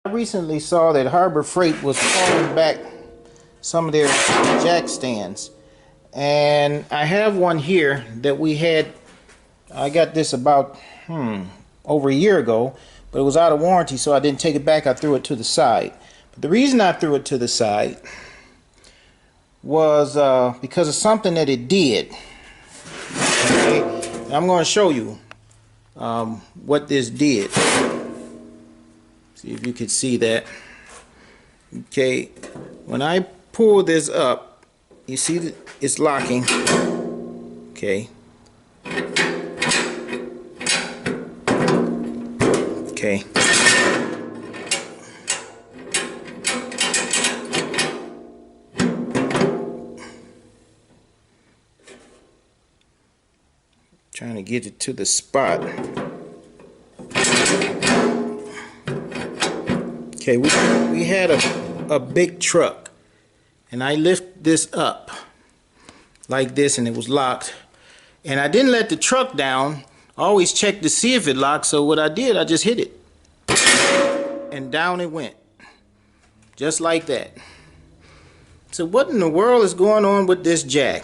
I recently saw that Harbor Freight was calling back some of their jack stands, and I have one here that we had. I got this about over a year ago, but it was out of warranty, so I didn't take it back. I threw it to the side. But the reason I threw it to the side was because of something that it did. Okay, and I'm going to show you what this did. See if you can see that. Okay, when I pull this up, you see that it's locking. Okay. Okay. Trying to get it to the spot. Okay, we had a big truck, and I lift this up like this, and it was locked. And I didn't let the truck down. I always check to see if it locked, so what I did, I just hit it. And down it went. Just like that. So what in the world is going on with this jack?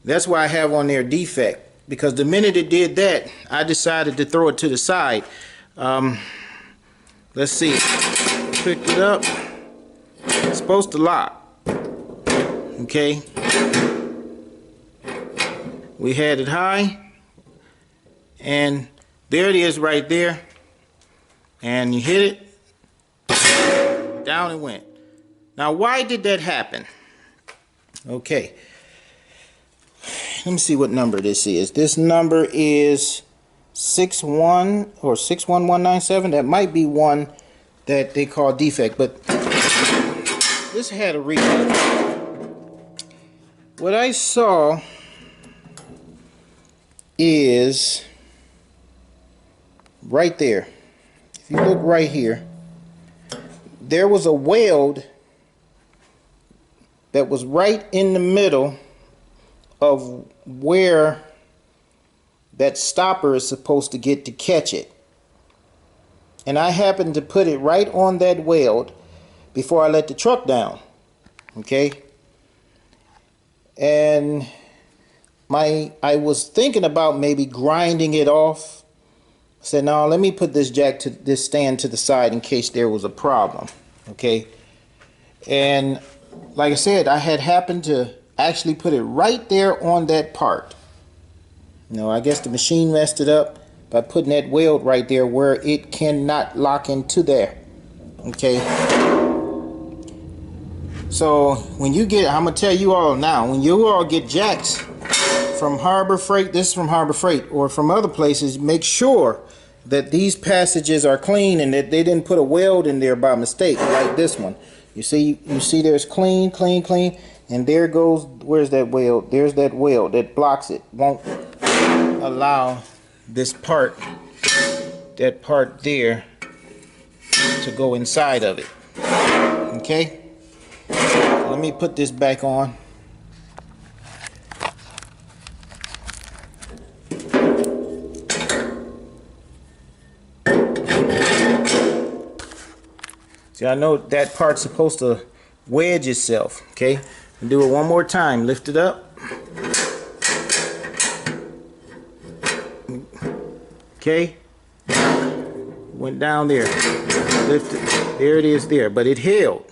That's why I have on there defect. Because the minute it did that, I decided to throw it to the side. Let's see. Picked it up. It's supposed to lock. Okay. We had it high. And there it is right there. And you hit it. Down it went. Now why did that happen? Okay. Let me see what number this is. This number is 61 or 61197. That might be one that they call defect, but this had a reason. What I saw is right there. If you look right here, there was a weld that was right in the middle of where that stopper is supposed to get to catch it. And I happened to put it right on that weld before I let the truck down. Okay? And I was thinking about maybe grinding it off. I said, no, let me put this jack to this stand to the side in case there was a problem. Okay? And like I said, I had happened to actually put it right there on that part. I guess the machine messed it up by putting that weld right there where it cannot lock into there. Okay. So when you get, I'm gonna tell you all now, when you all get jacks from Harbor Freight, this is from Harbor Freight or from other places, make sure that these passages are clean and that they didn't put a weld in there by mistake like this one. You see there's clean, clean, clean. And there goes, where's that weld? There's that weld that blocks it. Won't allow this part, that part there, to go inside of it. Okay? Let me put this back on. See, I know that part's supposed to wedge itself. Okay? Do it one more time. Lift it up. Okay. Went down there. Lift it. There it is there. But it held.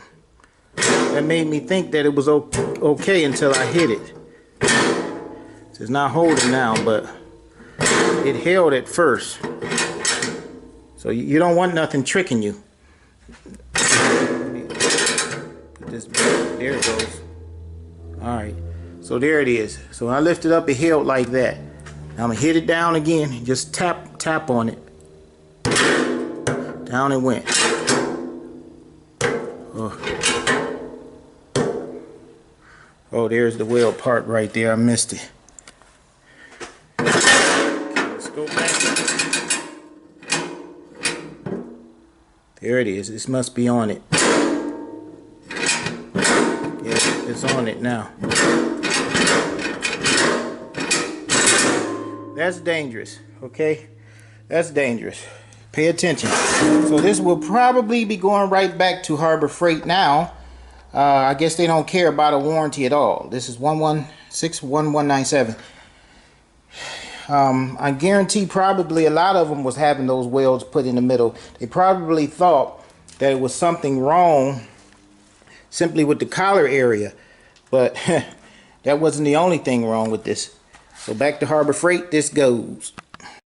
That made me think that it was okay until I hit it. It's not holding now, but it held at first. So you don't want nothing tricking you. Put this back. There it goes. Alright, so there it is. So when I lift it up, it held like that. Now I'm going to hit it down again and just tap on it. Down it went. Oh, there's the weld part right there. I missed it. Let's go back. There it is. This must be on it. It's on it now. That's dangerous, okay? That's dangerous. Pay attention. So this will probably be going right back to Harbor Freight now. I guess they don't care about a warranty at all. This is 1161197. I guarantee probably a lot of them was having those welds put in the middle. They probably thought that it was something wrong simply with the collar area, but that wasn't the only thing wrong with this. So back to Harbor Freight this goes.